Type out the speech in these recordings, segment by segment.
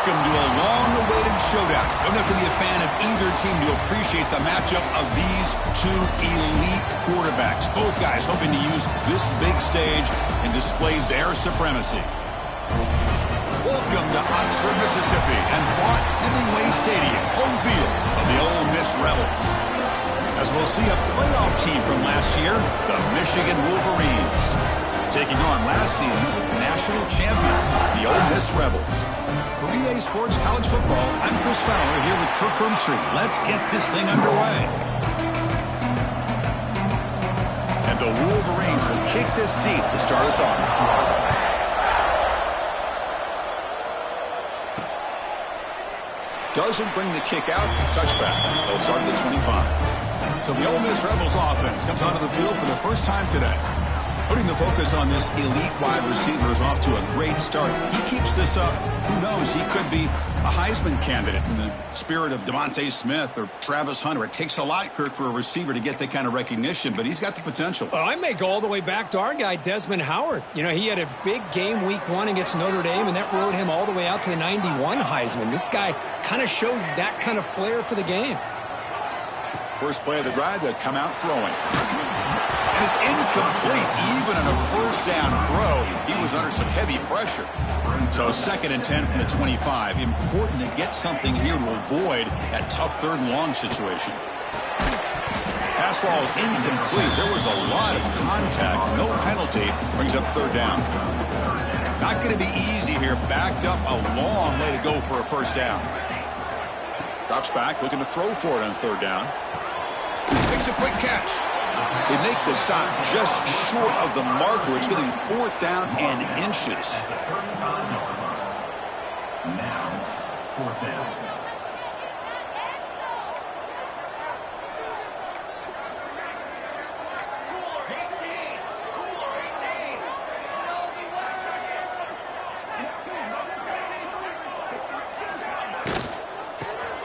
Welcome to a long-awaited showdown. You don't have to be a fan of either team to appreciate the matchup of these two elite quarterbacks. Both guys hoping to use this big stage and display their supremacy. Welcome to Oxford, Mississippi, and Vaught-Hemingway Stadium, home field of the Ole Miss Rebels. As we'll see a playoff team from last year, the Michigan Wolverines, taking on last season's national champions, the Ole Miss Rebels. For EA Sports College Football, I'm Chris Fowler here with Kirk Herbstreit. Let's get this thing underway. And the Wolverines will kick this deep to start us off. Doesn't bring the kick out. Touchback. They'll start at the 25. So the Ole Miss Rebels offense comes onto the field for the first time today. Putting the focus on this elite wide receiver is off to a great start. He keeps this up. Who knows? He could be a Heisman candidate in the spirit of Devontae Smith or Travis Hunter. It takes a lot, Kirk, for a receiver to get that kind of recognition, but he's got the potential. I may go all the way back to our guy, Desmond Howard. You know, he had a big game week 1 against Notre Dame, and that rode him all the way out to the 91 Heisman. This guy kind of shows that kind of flair for the game. First play of the drive, they come out throwing. And it's incomplete. Even on a first down throw, he was under some heavy pressure. So 2nd and 10 from the 25. Important to get something here to avoid that tough 3rd and long situation. Pass ball is incomplete. There was a lot of contact. No penalty. Brings up 3rd down. Not going to be easy here. Backed up a long way to go for a first down. Drops back, looking to throw for it on 3rd down. Makes a quick catch. They make the stop just short of the marker. It's going to be 4th down and inches. Now, 4th down.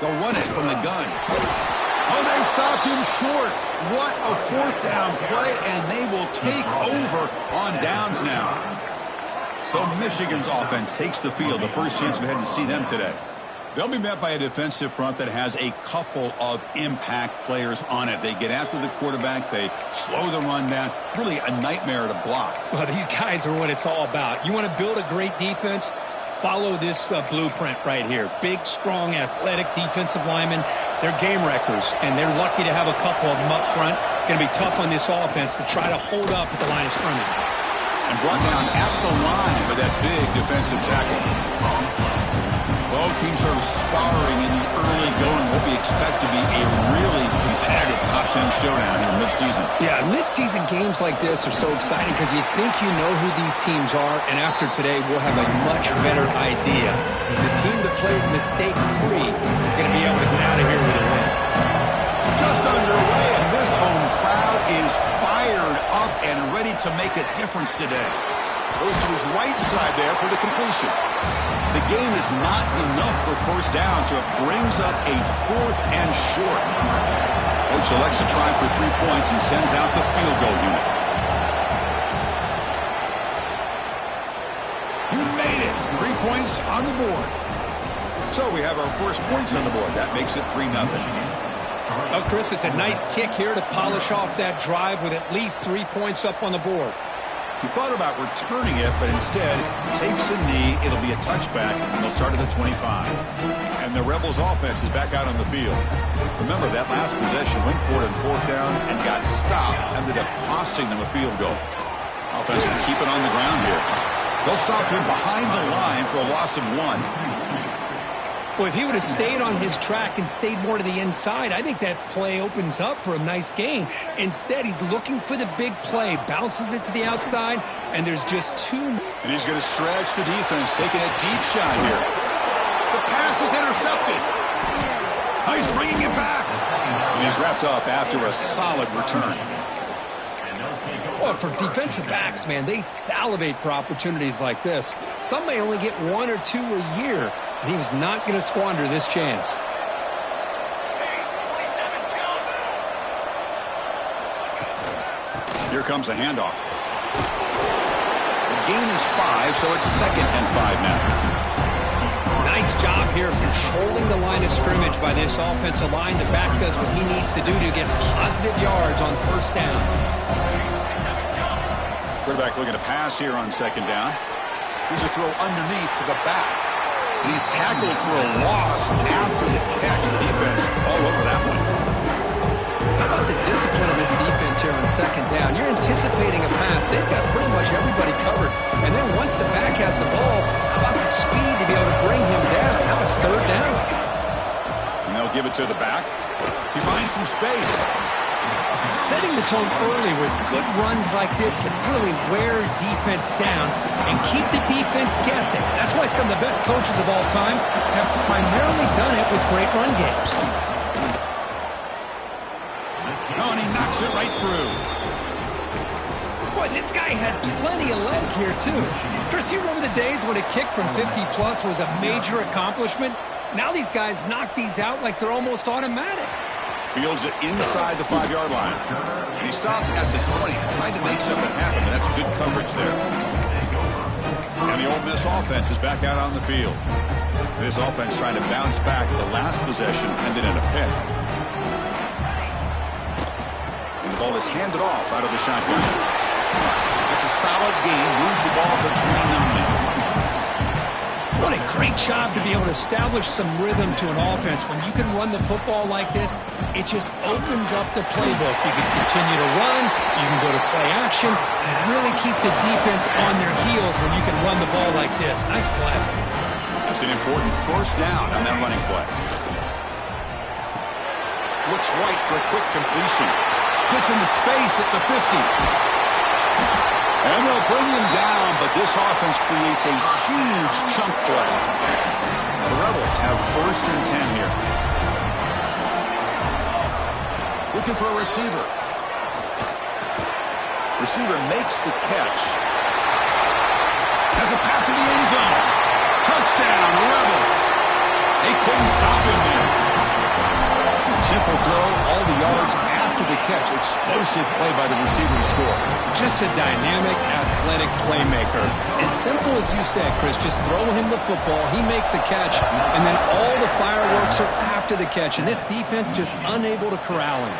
They'll run it from the gun. Oh, they've stopped him short. What a 4th down play, and they will take over on downs now. So Michigan's offense takes the field. The first chance we had to see them today. They'll be met by a defensive front that has a couple of impact players on it. They get after the quarterback. They slow the run down. Really a nightmare to block. Well, these guys are what it's all about. You want to build a great defense? Follow this blueprint right here. Big, strong, athletic defensive linemen. They're game wreckers, and they're lucky to have a couple of them up front. Going to be tough on this offense to try to hold up at the line of scrimmage. And brought down at the line with that big defensive tackle. Both teams are sparring in the early going. What we expect to be a really competitive top 10 showdown here mid-season. Yeah, mid-season games like this are so exciting because you think you know who these teams are, and after today we'll have a much better idea. The team that plays mistake-free is going to be able to get out of here with a win. Just underway, and this home crowd is fired up and ready to make a difference today. Goes to his right side there for the completion. The game is not enough for first down, so it brings up a 4th and short. Coach elects to try for 3 points and sends out the field goal unit. He made it. 3 points on the board. So we have our first points on the board. That makes it 3-0. Well, Chris, it's a nice kick here to polish off that drive with at least 3 points up on the board. He thought about returning it, but instead takes a knee. It'll be a touchback, and they'll start at the 25. And the Rebels' offense is back out on the field. Remember, that last possession went for it on 4th down and got stopped, ended up costing them a field goal. Offense will keep it on the ground here. They'll stop him behind the line for a loss of 1. Well, if he would have stayed on his track and stayed more to the inside, I think that play opens up for a nice gain. Instead, he's looking for the big play, bounces it to the outside, and there's just 2. And he's going to stretch the defense, taking a deep shot here. The pass is intercepted. Oh, he's bringing it back. And he's wrapped up after a solid return. Well, for defensive backs, man, they salivate for opportunities like this. Some may only get 1 or 2 a year, and he was not going to squander this chance. Here comes a handoff. The gain is 5, so it's 2nd and 5 now. Nice job here of controlling the line of scrimmage by this offensive line. The back does what he needs to do to get positive yards on first down. Quarterback looking to pass here on second down. Here's a throw underneath to the back. And he's tackled for a loss after the catch. The defense all over that one. How about the discipline of this defense here on second down? You're anticipating a pass. They've got pretty much everybody covered. And then once the back has the ball, how about the speed to be able to bring him down? Now it's third down. And they'll give it to the back. He finds some space. Setting the tone early with good runs like this can really wear defense down and keep the defense guessing. That's why some of the best coaches of all time have primarily done it with great run games. Oh, and he knocks it right through. Boy, this guy had plenty of leg here, too. Chris, you remember the days when a kick from 50-plus was a major accomplishment? Now these guys knock these out like they're almost automatic. Fields it inside the 5-yard line. And he stopped at the 20, trying to make something happen, and that's good coverage there. And the Ole Miss offense is back out on the field. This offense trying to bounce back. The last possession ended in a pick. And the ball is handed off out of the shotgun. It's a solid gain. Moves the ball to 29. What a great job to be able to establish some rhythm to an offense. When you can run the football like this, it just opens up the playbook. You can continue to run, you can go to play action, and really keep the defense on their heels when you can run the ball like this. Nice play. That's an important first down on that running play. Looks right for a quick completion. Gets into space at the 50. And they'll bring him down, but this offense creates a huge chunk play. The Rebels have first and 10 here. Looking for a receiver. Receiver makes the catch. Has a path to the end zone. Touchdown, Rebels. They couldn't stop him there. Simple throw, all the yards after the catch. Explosive play by the receiver to score. Just a dynamic, athletic playmaker. As simple as you said, Chris, just throw him the football, he makes a catch, and then all the fireworks are after the catch, and this defense just unable to corral him.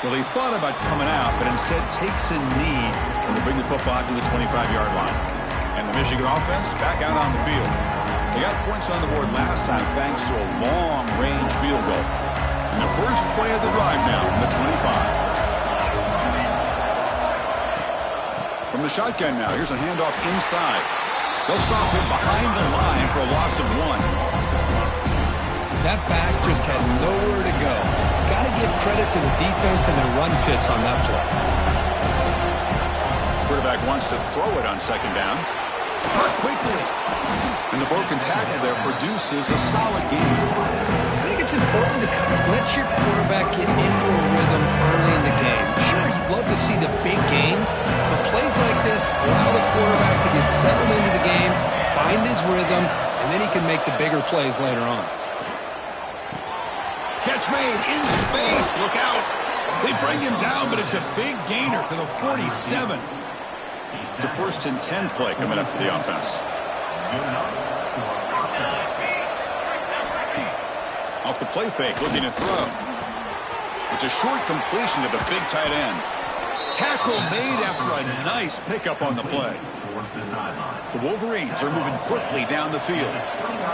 Well, he thought about coming out, but instead takes a knee and to bring the football to the 25-yard line. And the Michigan offense back out on the field. They got points on the board last time thanks to a long-range field goal. And the first play of the drive now from the 25. From the shotgun now, here's a handoff inside. They'll stop him behind the line for a loss of 1. That back just had nowhere to go. Got to give credit to the defense and their run fits on that play. Quarterback wants to throw it on second down. Not quickly. And the broken tackle there produces a solid game. I think it's important to kind of let your quarterback get into a rhythm early in the game. Sure, you'd love to see the big gains, but plays like this allow the quarterback to get settled into the game, find his rhythm, and then he can make the bigger plays later on. Catch made in space. Look out. They bring him down, but it's a big gainer to the 47. It's a first and 10 play coming up for the offense. Off the play fake, looking to throw. It's a short completion to the big tight end. Tackle made after a nice pickup on the play. The Wolverines are moving quickly down the field.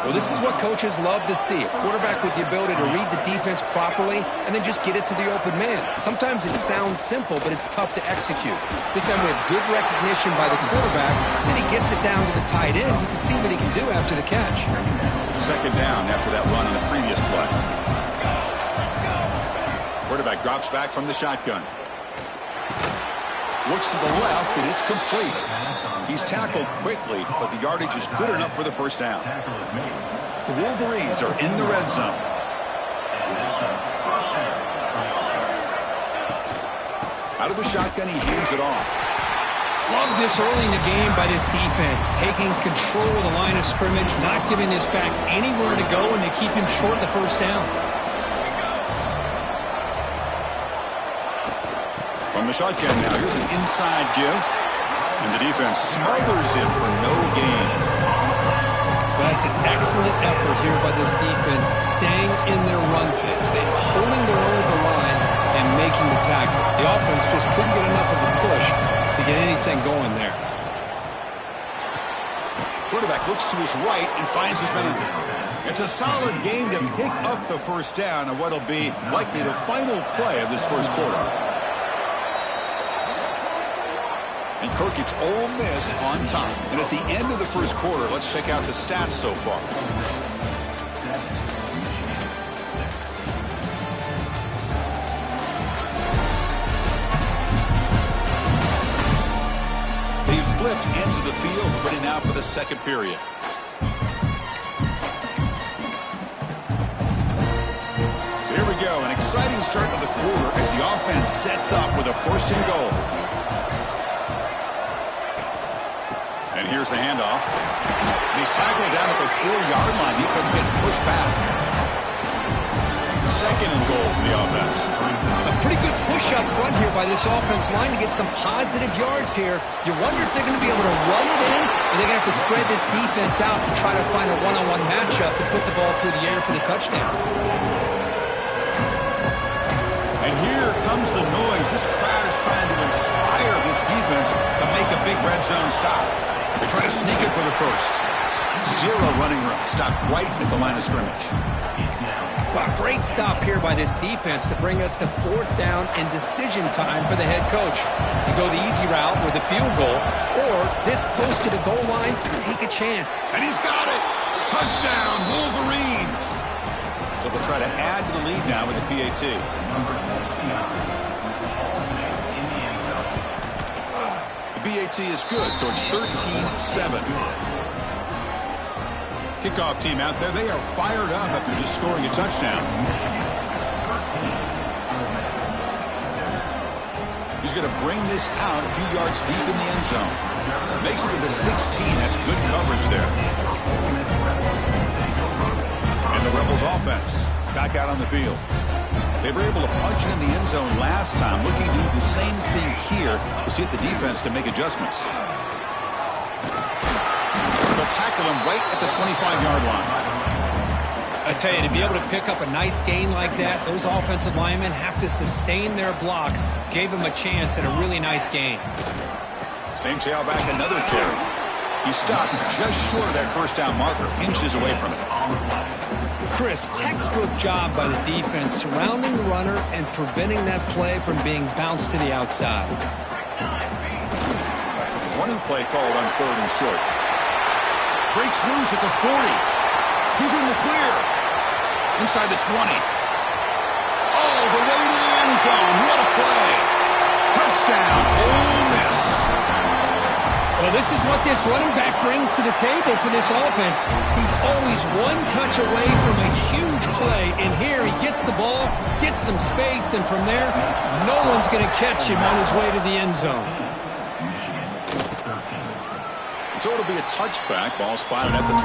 Well, this is what coaches love to see. A quarterback with the ability to read the defense properly and then just get it to the open man. Sometimes it sounds simple, but it's tough to execute. This time we have good recognition by the quarterback, and he gets it down to the tight end. You can see what he can do after the catch. Second down after that run on the previous play. Quarterback drops back from the shotgun. Looks to the left, and it's complete. He's tackled quickly, but the yardage is good enough for the first down. The Wolverines are in the red zone. Out of the shotgun, he hands it off. Love this early in the game by this defense, taking control of the line of scrimmage, not giving this back anywhere to go, and they keep him short the first down. From the shotgun now, here's an inside give. And the defense smothers him for no gain. That's an excellent effort here by this defense, staying in their run fit, staying holding their own at the line and making the tackle. The offense just couldn't get enough of a push to get anything going there. Quarterback looks to his right and finds his man. It's a solid game to pick up the first down on what will be likely the final play of this first quarter. And Kirk, it's Ole Miss on top. And at the end of the first quarter, let's check out the stats so far. They've flipped ends of the field, ready now for the second period. So here we go, an exciting start to the quarter as the offense sets up with a 1st and goal. And here's the handoff. And he's tackled down at the 4-yard line. Defense getting pushed back. 2nd and goal for the offense. A pretty good push up front here by this offense line to get some positive yards here. You wonder if they're going to be able to run it in, or they're going to have to spread this defense out and try to find a one-on-one matchup and put the ball through the air for the touchdown. And here comes the noise. This crowd is trying to inspire this defense to make a big red zone stop. They try to sneak it for the first. 0 running room. Stop right at the line of scrimmage. Wow, great stop here by this defense to bring us to 4th down and decision time for the head coach. You go the easy route with a field goal, or this close to the goal line, take a chance. And he's got it. Touchdown, Wolverines. So they'll try to add to the lead now with the PAT. The PAT is good, so it's 13-7. Kickoff team out there, they are fired up after just scoring a touchdown. He's going to bring this out a few yards deep in the end zone. Makes it to the 16. That's good coverage there. And the Rebels offense back out on the field. They were able to punch it in the end zone last time. Looking to do the same thing here to see if the defense can make adjustments. They'll tackle him right at the 25-yard line. I tell you, to be able to pick up a nice gain like that, those offensive linemen have to sustain their blocks. Gave him a chance at a really nice gain. Same tailback, another carry. He stopped just short of that 1st down marker, inches away from it. Chris, textbook job by the defense surrounding the runner and preventing that play from being bounced to the outside. Running play called on 3rd and short. Breaks loose at the 40. Who's in the clear? Inside the 20. Oh, the way to the end zone. What a play. Touchdown, Ole Miss. Well, this is what this running back brings to the table for this offense. He's always one touch away from a huge play. And here he gets the ball, gets some space, and from there, no one's going to catch him on his way to the end zone. So it'll be a touchback. Ball spotted at the 25.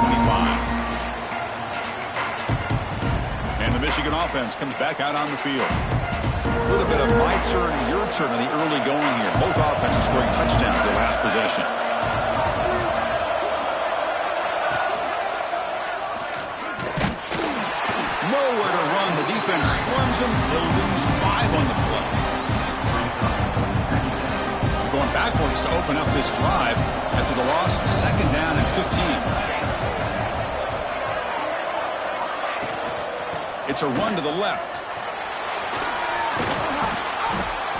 And the Michigan offense comes back out on the field. A little bit of my turn, your turn in the early going here. Both offenses scoring touchdowns their last possession. Nowhere to run. The defense swarms him. They'll lose 5 on the play. Going backwards to open up this drive after the loss, 2nd down and 15. It's a run to the left.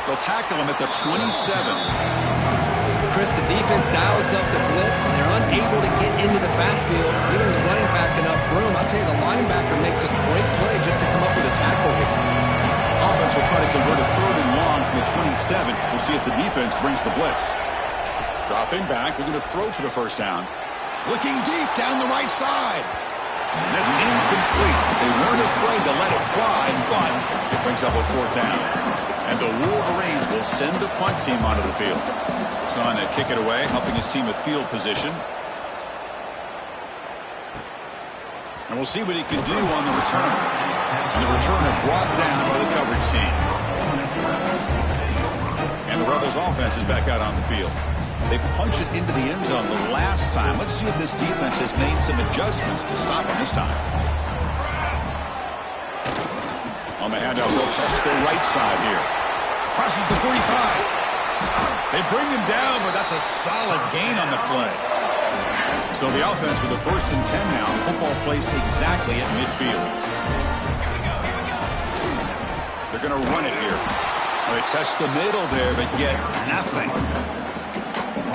They'll tackle him at the 27. Chris, the defense dials up the blitz, and they're unable to get into the backfield, giving the running back enough room. I'll tell you, the linebacker makes a great play just to come up with a tackle here. Offense will try to convert a 3rd and long from the 27. We'll see if the defense brings the blitz. Dropping back, they're going to throw for the 1st down. Looking deep down the right side. And that's incomplete. They weren't afraid to let it fly, but it brings up a 4th down. And the Wolverines will send the punt team onto the field. So on to kick it away, helping his team with field position. And we'll see what he can do on the return. And the returner brought down by the coverage team. And the Rebels offense is back out on the field. They punched it into the end zone the last time. Let's see if this defense has made some adjustments to stop them this time. On the handout, they'll test the right side here. Crosses the 45. They bring him down, but that's a solid gain on the play. So the offense with a 1st and 10 now. The football placed exactly at midfield. They're going to run it here. Well, they test the middle there, but get nothing.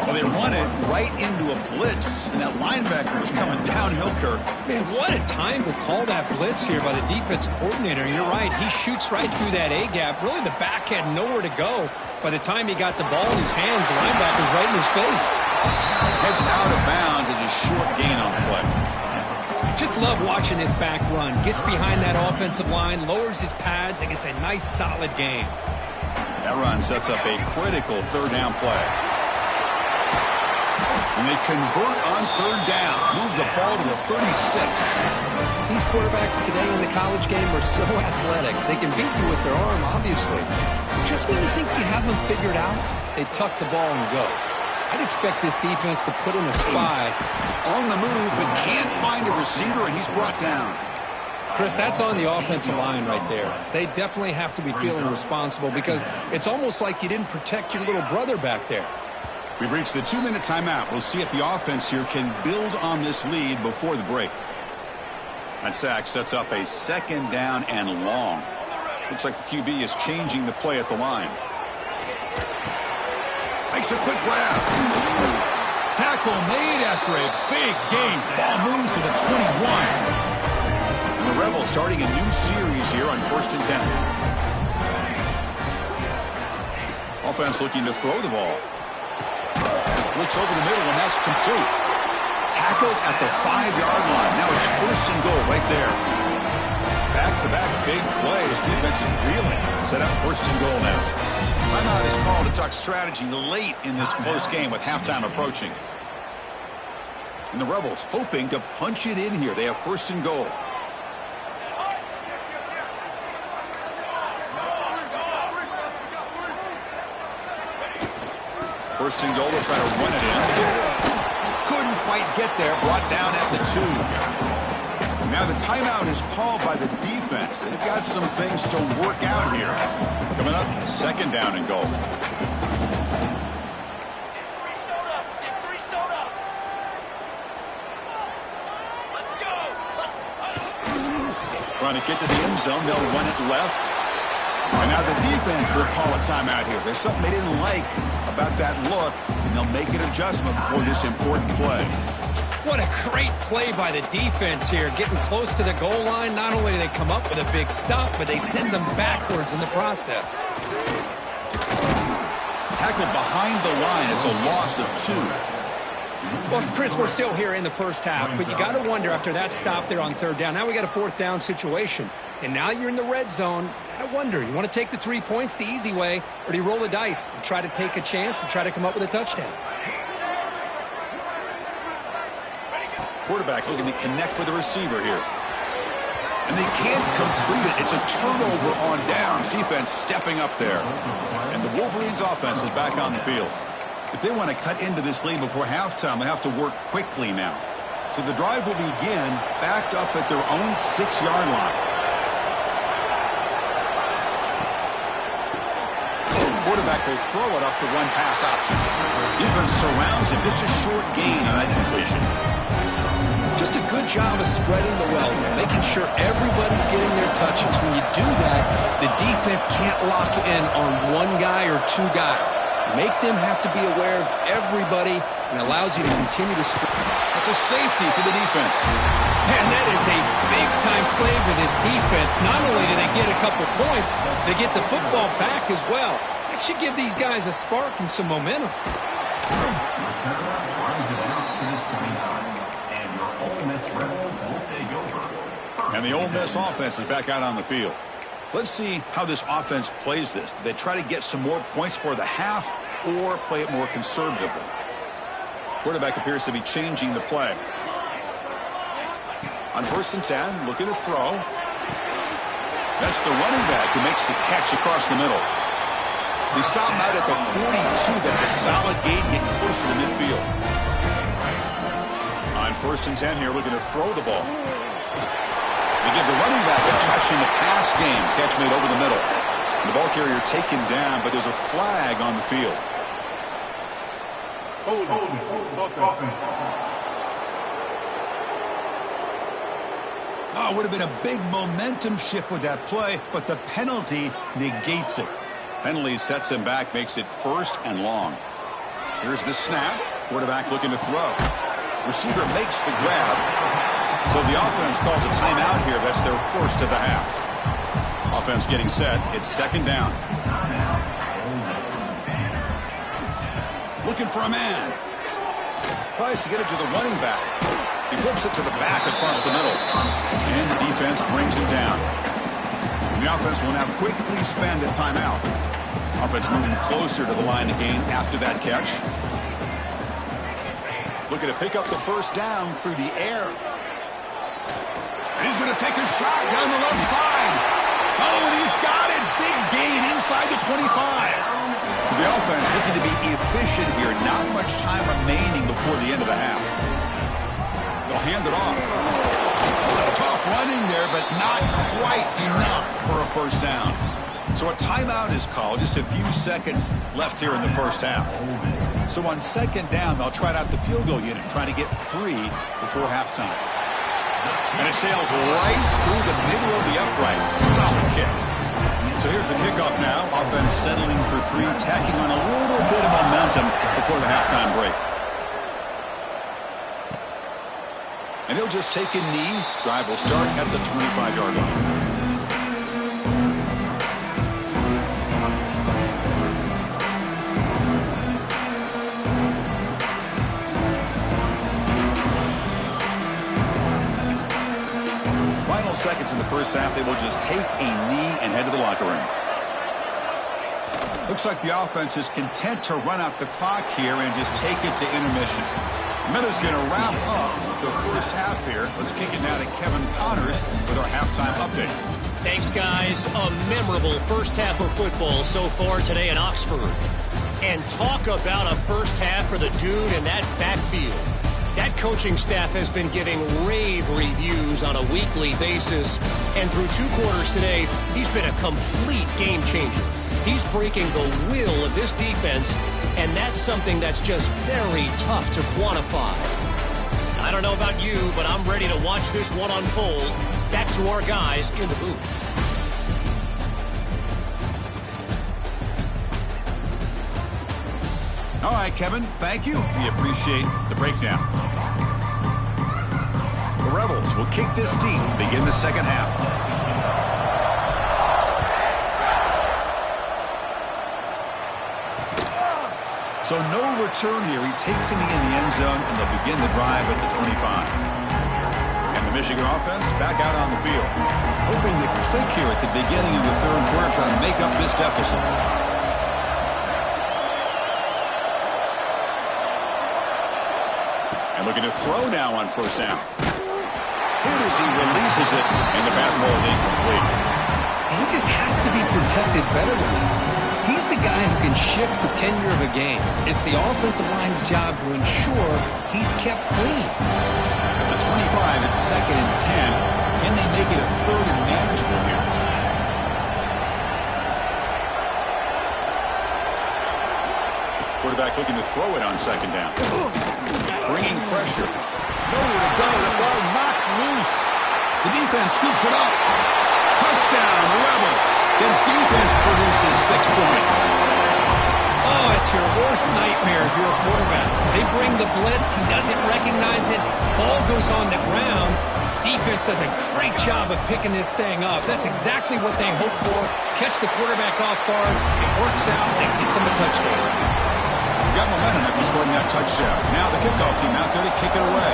Well, they run it right into a blitz, and that linebacker was coming downhill, Kirk. Man, what a time to call that blitz here by the defensive coordinator. You're right. He shoots right through that A-gap. Really, the back had nowhere to go. By the time he got the ball in his hands, the linebacker's right in his face. Heads out of bounds as a short gain on the play. Just love watching this back run. Gets behind that offensive line, lowers his pads, and gets a nice, solid gain. That run sets up a critical 3rd down play. And they convert on 3rd down. Move the ball to the 36. These quarterbacks today in the college game are so athletic. They can beat you with their arm, obviously. Just when you think you have them figured out, they tuck the ball and go. I'd expect this defense to put in a spy. On the move, but can't find a receiver, and he's brought down. Chris, that's on the offensive line right there. They definitely have to be feeling responsible because it's almost like you didn't protect your little brother back there. We've reached the 2-minute timeout. We'll see if the offense here can build on this lead before the break. That sack sets up a 2nd down and long. Looks like the QB is changing the play at the line. Makes a quick grab. Tackle made after a big gain. Ball moves to the 21. And the Rebels starting a new series here on 1st and 10. Offense looking to throw the ball. Looks over the middle, and that's complete. Tackled at the 5-yard line. Now it's 1st and goal right there. Back-to-back big play. His defense is reeling. Set up 1st and goal now. Timeout is called to talk strategy late in this close game with halftime approaching. And the Rebels hoping to punch it in here. They have 1st and goal. First and goal, they'll try to run it in. Couldn't quite get there, brought down at the 2. Now the timeout is called by the defense. They've got some things to work out here. Coming up, 2nd down and goal. Trying to get to the end zone, they'll run it left. And now the defense will call a timeout here. There's something they didn't like about that look, and they'll make an adjustment before this important play. What a great play by the defense here. Getting close to the goal line, not only do they come up with a big stop, but they send them backwards in the process. Tackled behind the line. It's a loss of 2. Well, Chris, we're still here in the first half, but you got to wonder after that stop there on 3rd down. Now we got a 4th down situation, and now you're in the red zone. I wonder, you want to take the 3 points the easy way, or do you roll the dice and try to take a chance and try to come up with a touchdown? Quarterback looking to connect with the receiver here. And they can't complete it. It's a turnover on downs. Defense stepping up there. And the Wolverines offense is back on the field. If they want to cut into this lead before halftime, they have to work quickly now. So the drive will begin backed up at their own 6-yard line. Quarterback will throw it off the run-pass option. Defense surrounds him. Just a short gain on that completion. Just a good job of spreading the wealth, making sure everybody's getting their touches. When you do that, the defense can't lock in on one guy or 2 guys. Make them have to be aware of everybody and allows you to continue to spread. That's a safety for the defense. Man, that is a big-time play for this defense. Not only do they get a couple points, they get the football back as well. That should give these guys a spark and some momentum. And the Ole Miss offense is back out on the field. Let's see how this offense plays this. They try to get some more points for the half or play it more conservatively. Quarterback appears to be changing the play. On 1st and 10, looking to throw. That's the running back who makes the catch across the middle. They stop him out at the 42. That's a solid gain, getting closer to midfield. On 1st and 10 here, looking to throw the ball. They give the running back a touch in the pass game. Catch made over the middle. The ball carrier taken down, but there's a flag on the field. Oh, it would have been a big momentum shift with that play, but the penalty negates it. Penalty sets him back, makes it 1st and long. Here's the snap. Quarterback looking to throw. Receiver makes the grab. So the offense calls a timeout here. That's their 1st of the half. Offense getting set. It's 2nd down. Looking for a man. Tries to get it to the running back. He flips it to the back across the middle. And the defense brings him down. And the offense will now quickly spend a timeout. Offense moving closer to the line to gain after that catch. Looking to pick up the 1st down through the air. And he's going to take a shot down the left side. Oh, and he's got it. Big gain inside the 25. So the offense looking to be efficient here. Not much time remaining before the end of the half. They'll hand it off. Tough running there, but not quite enough for a 1st down. So a timeout is called. Just a few seconds left here in the 1st half. So on 2nd down, they'll try out the field goal unit, trying to get 3 before halftime. And it sails right through the middle of the uprights. Solid kick. So here's the kickoff now. Offense settling for 3, tacking on a little bit of momentum before the halftime break. And he'll just take a knee. Drive will start at the 25-yard line. Seconds in the 1st half, they will just take a knee and head to the locker room. Looks like the offense is content to run out the clock here and just take it to intermission. Minutes going to wrap up the 1st half here. Let's kick it now to Kevin Connors with our halftime update. Thanks, guys. A memorable 1st half of football so far today in Oxford. And talk about a 1st half for the dude in that backfield. That coaching staff has been giving rave reviews on a weekly basis. And through 2 quarters today, he's been a complete game changer. He's breaking the will of this defense, and that's something that's just very tough to quantify. I don't know about you, but I'm ready to watch this one unfold. Back to our guys in the booth. All right, Kevin, thank you. We appreciate the breakdown. The Rebels will kick this deep to begin the 2nd half. So no return here. He takes a knee in the end zone, and they'll begin the drive at the 25. And the Michigan offense back out on the field. Hoping to click here at the beginning of the 3rd quarter, trying to make up this deficit. Looking to throw now on 1st down. Hit as he releases it, and the pass ball is incomplete. He just has to be protected better than that. He's the guy who can shift the tenure of a game. It's the offensive line's job to ensure he's kept clean. At the 25, it's 2nd and 10. Can they make it a 3rd and manageable here? Quarterback looking to throw it on 2nd down. Bringing pressure. Nowhere to go. The ball knocked loose. The defense scoops it up. Touchdown, Rebels. The defense produces 6 points. Oh, it's your worst nightmare if you're a quarterback. They bring the blitz. He doesn't recognize it. Ball goes on the ground. Defense does a great job of picking this thing up. That's exactly what they hope for. Catch the quarterback off guard. It works out and gets him a touchdown. Got momentum after scoring that touchdown. Now the kickoff team out there to kick it away.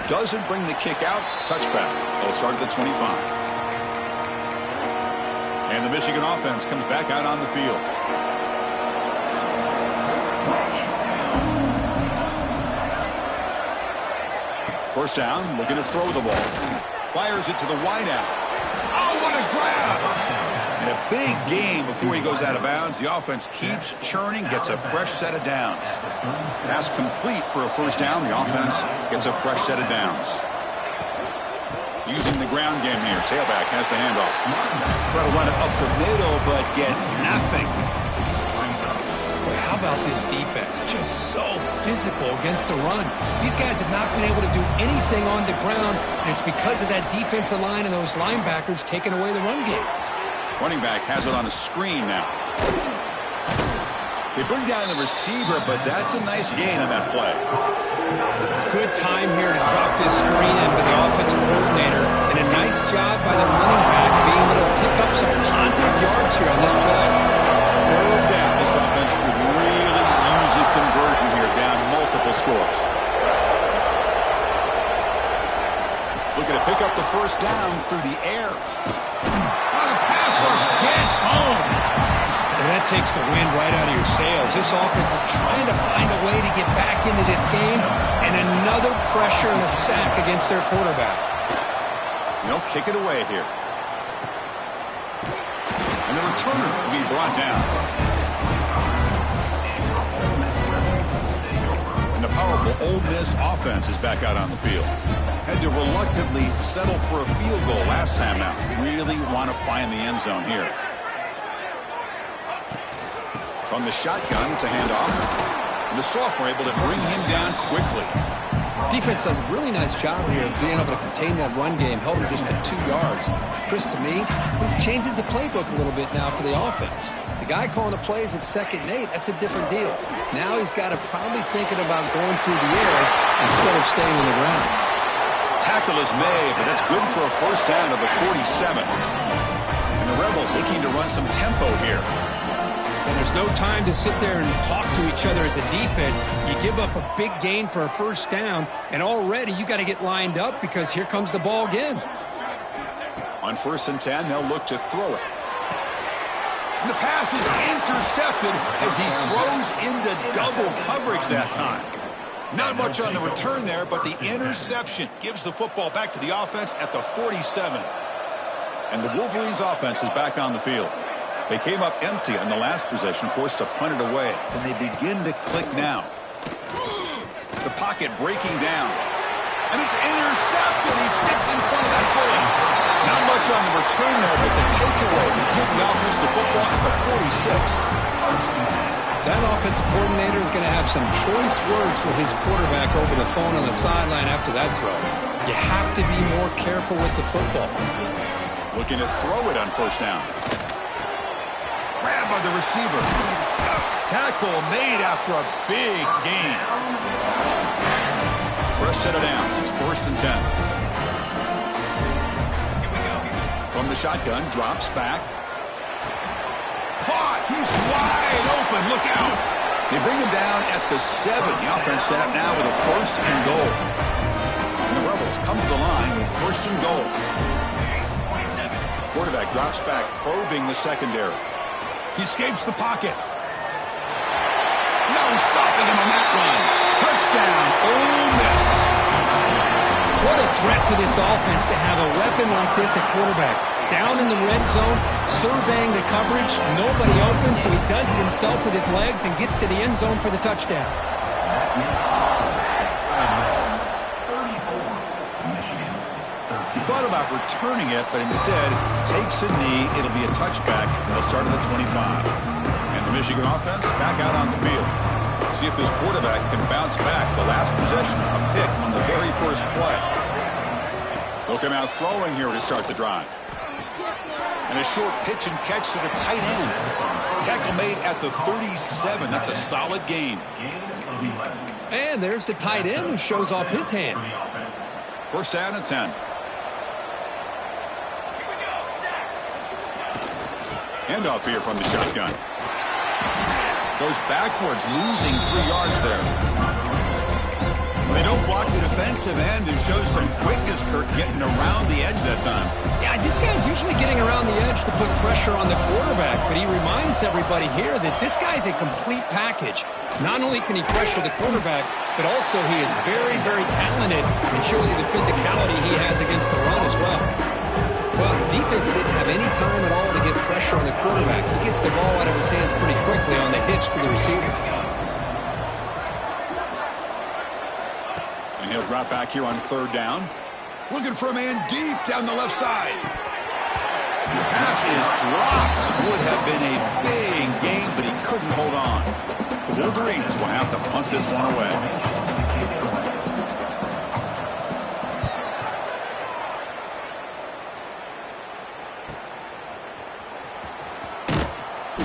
Doesn't bring the kick out. Touchback. They'll start at the 25. And the Michigan offense comes back out on the field. First down, looking to throw the ball. Fires it to the wideout. What a grab! And a big gain before he goes out of bounds. The offense keeps churning, gets a fresh set of downs. Pass complete for a first down. The offense gets a fresh set of downs. Using the ground game here. Tailback has the handoff. Try to run it up the middle, but get nothing. Boy, how about this defense? Just so physical against the run. These guys have not been able to do anything on the ground, and it's because of that defensive line and those linebackers taking away the run game. Running back has it on a screen now. They bring down the receiver, but that's a nice gain on that play. Good time here to drop this screen into the offensive coordinator, and a nice job by the running back being able to pick up some positive yards here on this play. Third down. This offense could really use a conversion here, down multiple scores. Looking to pick up the first down through the air. The pass rush gets home. And that takes the wind right out of your sails. This offense is trying to find a way to get back into this game, and another pressure and a sack against their quarterback. They'll kick it away here. And the returner will be brought down. And the powerful Ole Miss offense is back out on the field. Had to reluctantly settle for a field goal last time out. Really want to find the end zone here. From the shotgun, it's a handoff. And the sophomore able to bring him down quickly. Defense does a really nice job here of being able to contain that run game. Held him just at 2 yards. Chris, to me, this changes the playbook a little bit now for the offense. The guy calling the plays at 2nd and 8, that's a different deal. Now he's got to probably thinking about going through the air instead of staying on the ground. Tackle is made, but that's good for a first down to the 47. And the Rebels looking to run some tempo here. And there's no time to sit there and talk to each other as a defense. You give up a big gain for a first down, and already you got to get lined up because here comes the ball again. On 1st and 10, they'll look to throw it. And the pass is intercepted as he throws into double coverage that time. Not much on the return there, but the interception gives the football back to the offense at the 47. And the Wolverines offense is back on the field. They came up empty on the last possession, forced to punt it away. And they begin to click now. The pocket breaking down. And it's intercepted. He's sticked in front of that bully. Not much on the return there, but the takeaway to give the offense the football at the 46. That offensive coordinator is going to have some choice words for his quarterback over the phone on the sideline after that throw. You have to be more careful with the football. Looking to throw it on 1st down. Grab by the receiver. Tackle made after a big gain. Fresh set of downs. It's 1st and 10. From the shotgun, drops back. Caught. He's wide open. Look out. They bring him down at the 7. The offense set up now with a 1st and goal. And the Rebels come to the line with 1st and goal. Quarterback drops back, probing the secondary. He escapes the pocket. No stopping him on that run. Touchdown, Ole Miss. What a threat for this offense to have a weapon like this at quarterback. Down in the red zone, surveying the coverage, nobody open, so he does it himself with his legs and gets to the end zone for the touchdown. He thought about returning it, but instead takes a knee. It'll be a touchback. They'll start at the 25. And the Michigan offense back out on the field. See if this quarterback can bounce back. The last possession, a pick on the very first play. They'll come out throwing here to start the drive. And a short pitch and catch to the tight end. Tackle made at the 37. That's a solid gain. And there's the tight end who shows off his hands. 1st down and 10. Handoff here from the shotgun. Goes backwards, losing 3 yards there. Well, they don't block the defensive end and shows some quickness, Kirk, getting around the edge that time. Yeah, this guy's usually getting around the edge to put pressure on the quarterback, but he reminds everybody here that this guy's a complete package. Not only can he pressure the quarterback, but also he is very, very talented and shows you the physicality he has against the run as well. Well, defense didn't have any time at all to get pressure on the quarterback. He gets the ball out of his hands pretty quickly on the hitch to the receiver. And he'll drop back here on third down. Looking for a man deep down the left side. And the pass is dropped. Would have been a big game, but he couldn't hold on. The Wolverines will have to punt this one away.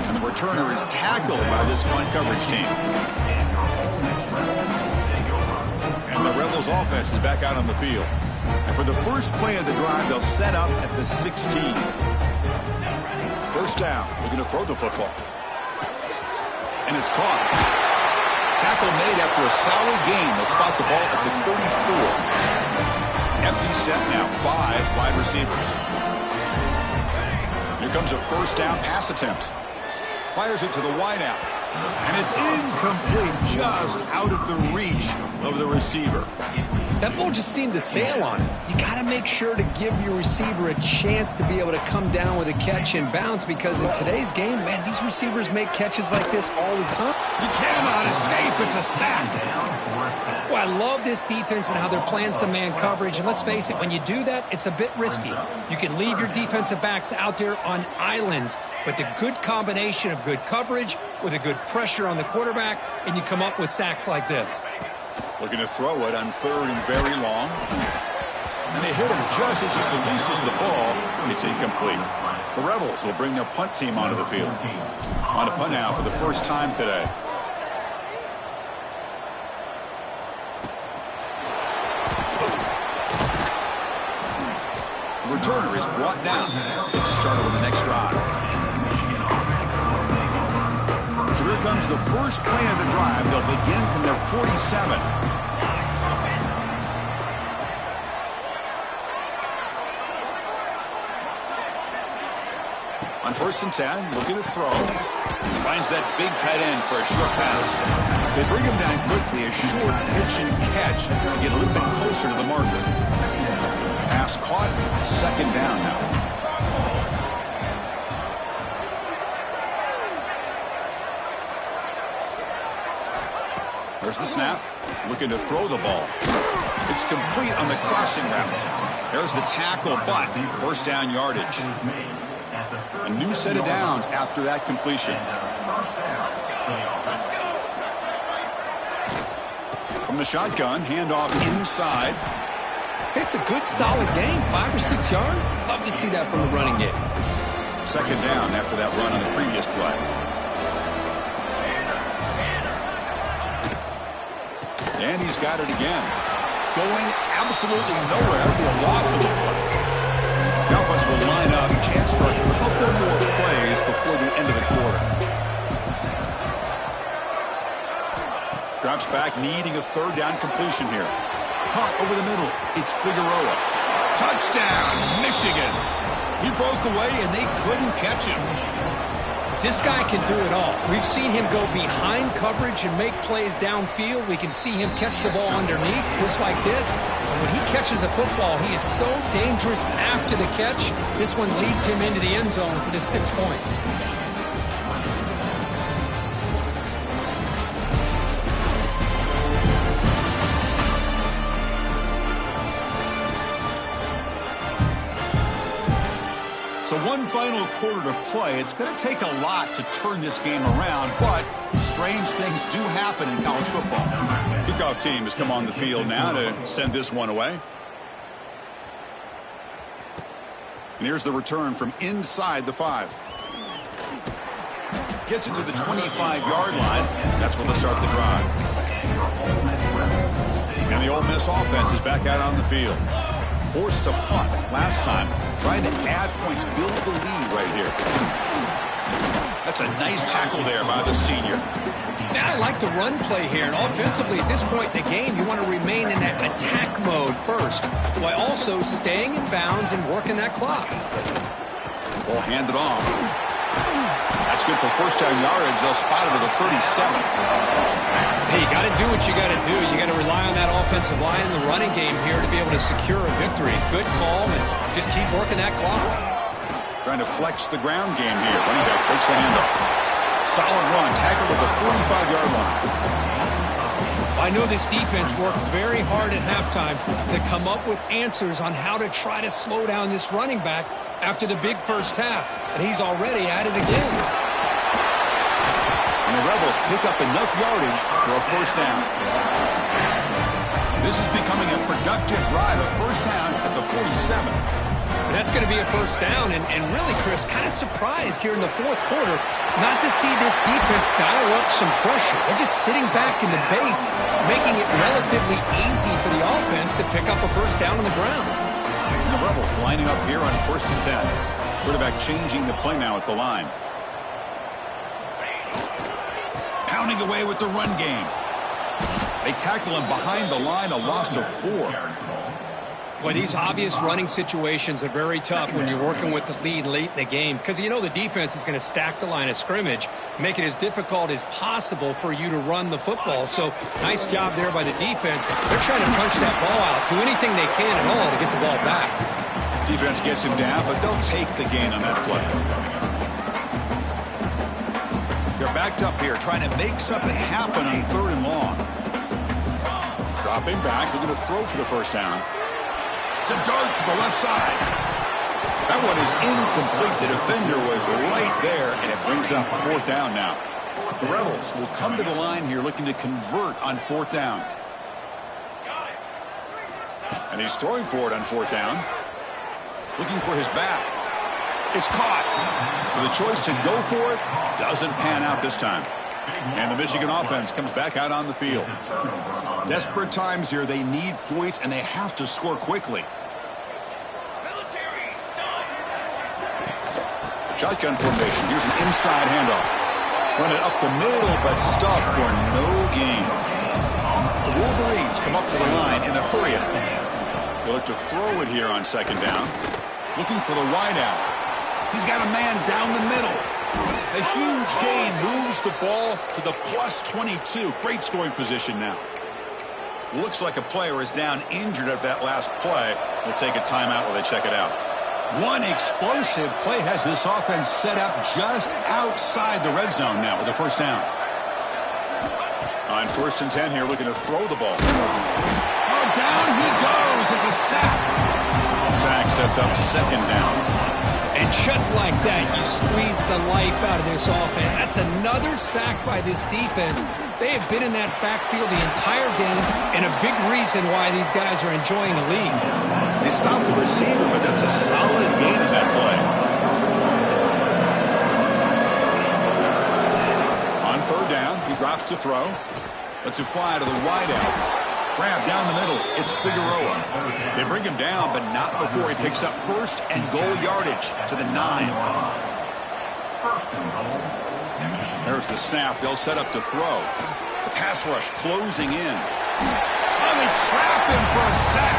And the returner is tackled by this punt coverage team. And the Rebels offense is back out on the field. And for the first play of the drive, they'll set up at the 16. First down. We're going to throw the football. And it's caught. Tackle made after a solid game. They'll spot the ball at the 34. Empty set now. 5 wide receivers. Here comes a first down pass attempt. Fires it to the wideout. And it's incomplete, just out of the reach of the receiver. That ball just seemed to sail on it. You got to make sure to give your receiver a chance to be able to come down with a catch and bounce, because in today's game, man, these receivers make catches like this all the time. You cannot escape. It's a sack. Well, I love this defense and how they're playing some man coverage. And let's face it, when you do that, it's a bit risky. You can leave your defensive backs out there on islands, but the good combination of good coverage with a good pressure on the quarterback, and you come up with sacks like this. Looking to throw it on third and very long. And they hit him just as he releases the ball. It's incomplete. The Rebels will bring their punt team onto the field. On a punt now for the first time today. The returner is brought down. Gets a started on the next drive. So here comes the first play of the drive. They'll begin from their 47. On first and 10, looking to throw. Finds that big tight end for a short pass. They bring him down quickly, a short pitch and catch to get a little bit closer to the marker. Pass caught, second down now. There's the snap. Looking to throw the ball. It's complete on the crossing route. There's the tackle, but first down yardage. A new set of downs after that completion. From the shotgun, handoff inside. It's a good, solid game. 5 or 6 yards. Love to see that from the running game. Second down after that run on the previous play. And he's got it again. Going absolutely nowhere. A loss of the play. The offense will line up. Chance for a couple more plays before the end of the quarter. Drops back, needing a third down completion here. Caught over the middle. It's Figueroa. Touchdown, Michigan. He broke away, and they couldn't catch him. This guy can do it all. We've seen him go behind coverage and make plays downfield. We can see him catch the ball underneath, just like this. And when he catches a football, he is so dangerous after the catch. This one leads him into the end zone for the 6 points. So one final quarter to play. It's going to take a lot to turn this game around, but strange things do happen in college football. Kickoff team has come on the field now to send this one away. And here's the return from inside the 5. Gets it to the 25-yard line. That's where they'll start the drive. And the Ole Miss offense is back out on the field. Forced a punt last time, trying to add points, build the lead right here. That's a nice tackle there by the senior. Now I like the run play here, and offensively at this point in the game, you want to remain in that attack mode first, while also staying in bounds and working that clock. Ball handed off. That's good for first down yardage. They'll spot it at the 37. Hey, you got to do what you got to do. You got to rely on that offensive line in the running game here to be able to secure a victory. Good call, and just keep working that clock. Trying to flex the ground game here. Running back takes the handoff. Solid run. Tackled at the 45-yard line. I know this defense worked very hard at halftime to come up with answers on how to try to slow down this running back after the big first half, and he's already at it again. And the Rebels pick up enough yardage for a first down. This is becoming a productive drive, a first down at the 47. And that's going to be a first down, and really, Chris, kind of surprised here in the fourth quarter not to see this defense dial up some pressure. They're just sitting back in the base, making it relatively easy for the offense to pick up a first down on the ground. And the Rebels lining up here on 1st and 10. Quarterback changing the play now at the line. Pounding away with the run game. They tackle him behind the line, a loss of 4. Boy, these obvious running situations are very tough when you're working with the lead late in the game because you know the defense is going to stack the line of scrimmage, make it as difficult as possible for you to run the football. So nice job there by the defense. They're trying to punch that ball out, do anything they can at all to get the ball back. Defense gets him down, but they'll take the gain on that play. They're backed up here trying to make something happen on 3rd and long. Dropping back, they're going to throw for the first down. To dart to the left side. That one is incomplete. The defender was right there, and it brings up 4th down now. The Rebels will come to the line here looking to convert on 4th down. And he's throwing for it on 4th down. Looking for his back. It's caught. So the choice to go for it doesn't pan out this time. And the Michigan offense comes back out on the field. Desperate times here. They need points, and they have to score quickly. Shotgun formation. Here's an inside handoff. Run it up the middle, but stuffed for no gain. The Wolverines come up to the line in a hurry-up. They look to throw it here on 2nd down. Looking for the wideout. He's got a man down the middle. A huge gain moves the ball to the +22. Great scoring position now. Looks like a player is down injured at that last play. We'll take a timeout while they check it out. One explosive play has this offense set up just outside the red zone now with a first down. On 1st and 10 here, looking to throw the ball. Oh, down he goes. It's a sack. Sack sets up 2nd down. And just like that, you squeeze the life out of this offense. That's another sack by this defense. They have been in that backfield the entire game, and a big reason why these guys are enjoying the lead. They stopped the receiver, but that's a solid gain in that play. On 3rd down, he drops to throw. Lets it fly to the wideout. Grab down the middle. It's Figueroa. They bring him down, but not before he picks up 1st and goal yardage to the 9. There's the snap. They'll set up to throw. The pass rush closing in. Oh, they trap him for a sack.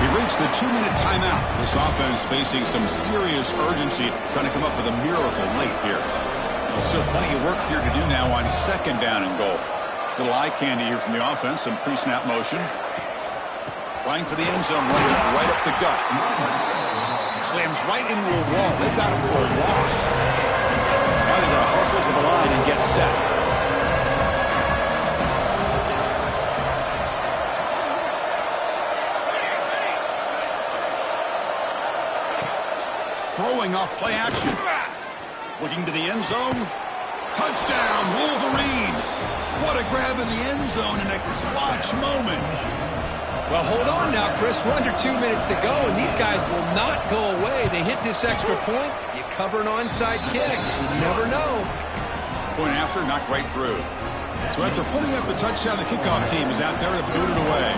We've reached the 2-minute timeout. This offense facing some serious urgency, trying to come up with a miracle late here. There's still plenty of work here to do now on 2nd down and goal. Little eye candy here from the offense, some pre-snap motion. Trying for the end zone, running right up the gut. Slams right into a wall. They've got him for a loss. Now they've got to hustle to the line and get set. Throwing off play action. Looking to the end zone. Touchdown, Wolverines. What a grab in the end zone in a clutch moment. Well, hold on now, Chris. We're under 2 minutes to go, and these guys will not go away. They hit this extra point. You cover an onside kick. You never know. Point after, knocked right through. So after putting up the touchdown, the kickoff team is out there to boot it away.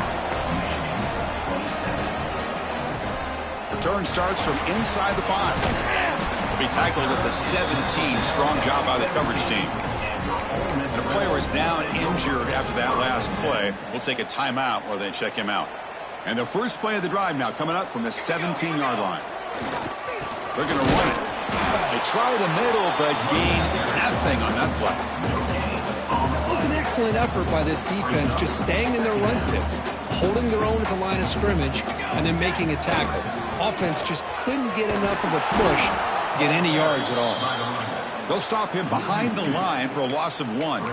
Return starts from inside the 5. Be tackled at the 17. Strong job by the coverage team. And a player is down injured after that last play. We'll take a timeout while they check him out. And the first play of the drive now coming up from the 17-yard line. They're going to run it. They try the middle, but gain nothing on that play. It was an excellent effort by this defense, just staying in their run fits, holding their own at the line of scrimmage, and then making a tackle. Offense just couldn't get enough of a push to get any yards at all. They'll stop him behind the line for a loss of 1.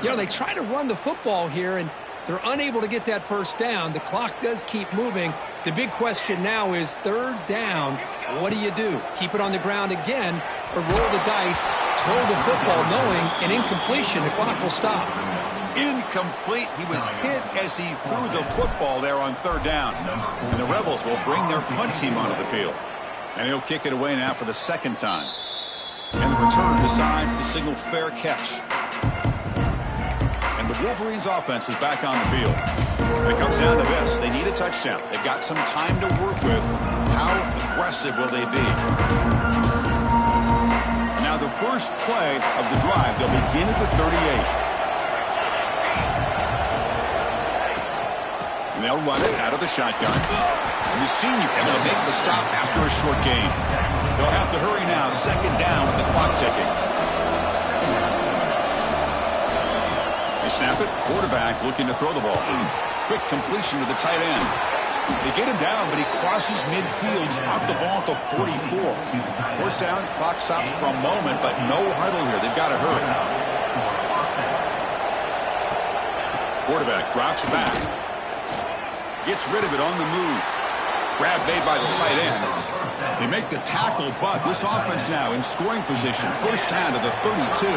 You know, they try to run the football here, and they're unable to get that first down. The clock does keep moving. The big question now is 3rd down. What do you do? Keep it on the ground again, or roll the dice, throw the football, knowing an incompletion, the clock will stop. Incomplete. He was hit as he threw the football there on 3rd down. And the Rebels will bring their punt team onto the field. And he'll kick it away now for the 2nd time. And the return decides to signal fair catch. And the Wolverines' offense is back on the field. And it comes down to this. They need a touchdown. They've got some time to work with. How aggressive will they be? Now the first play of the drive, they'll begin at the 38. And they'll run it out of the shotgun. And the senior able to make the stop after a short gain. They'll have to hurry now. 2nd down with the clock ticking. They snap it. Quarterback looking to throw the ball. Quick completion to the tight end. They get him down, but he crosses midfield, stopped the ball at the 44. 1st down, clock stops for a moment, but no huddle here. They've got to hurry. Quarterback drops back. Gets rid of it on the move. Grab made by the tight end. They make the tackle, but this offense now in scoring position. 1st down to the 32.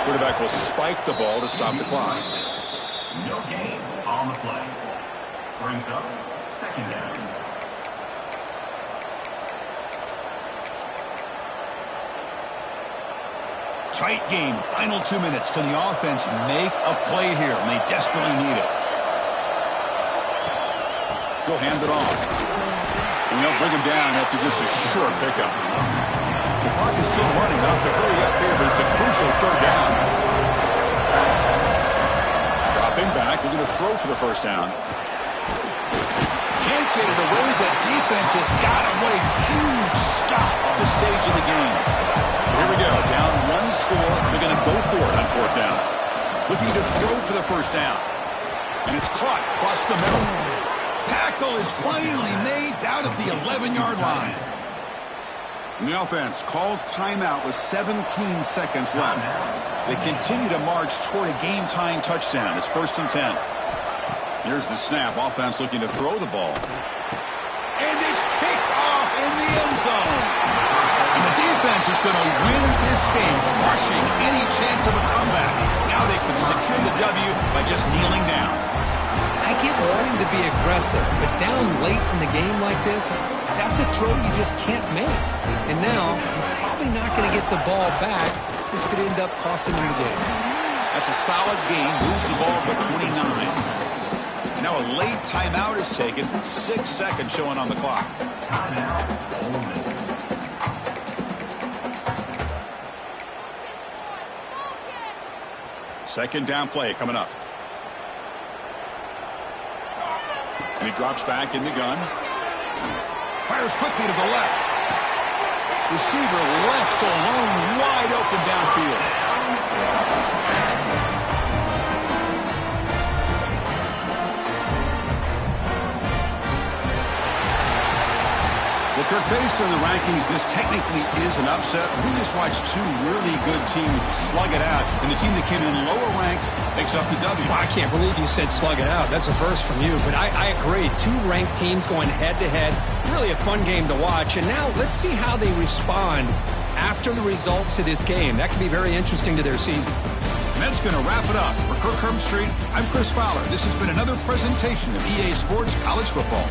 Quarterback will spike the ball to stop the clock. No gain on the play. Brings up 2nd down. Tight game. Final 2 minutes. Can the offense make a play here? And they desperately need it. He'll hand it off. And they'll bring him down after just a short pickup. The clock is still running. They'll have to hurry up here, but it's a crucial 3rd down. Dropping back. Looking to throw for the 1st down. Can't get it away. The defense has got him. What a huge stop at this stage of the game. So here we go. Down 1 score. They're going to go for it on 4th down. Looking to throw for the 1st down. And it's caught across the middle. Tackle is finally made down at the 11-yard line. And the offense calls timeout with 17 seconds left. They continue to march toward a game-tying touchdown. It's 1st and 10. Here's the snap. Offense looking to throw the ball. And it's picked off in the end zone. And the defense is going to win this game, crushing any chance of a comeback. Now they can secure the W by just kneeling down. I get wanting to be aggressive, but down late in the game like this, that's a throw you just can't make. And now, you're probably not going to get the ball back. This could end up costing them the game. That's a solid gain. Moves the ball to 29. Now a late timeout is taken. 6 seconds showing on the clock. Second down play coming up. And he drops back in the gun. Fires quickly to the left. Receiver left alone, wide open downfield. Well, Kirk, based on the rankings, this technically is an upset. We just watched 2 really good teams slug it out, and the team that came in lower ranked picks up the W. Well, I can't believe you said slug it out. That's a first from you, but I agree. 2 ranked teams going head-to-head. Really a fun game to watch, and now let's see how they respond after the results of this game. That could be very interesting to their season. And that's going to wrap it up. For Kirk Herbstreit, I'm Chris Fowler. This has been another presentation of EA Sports College Football.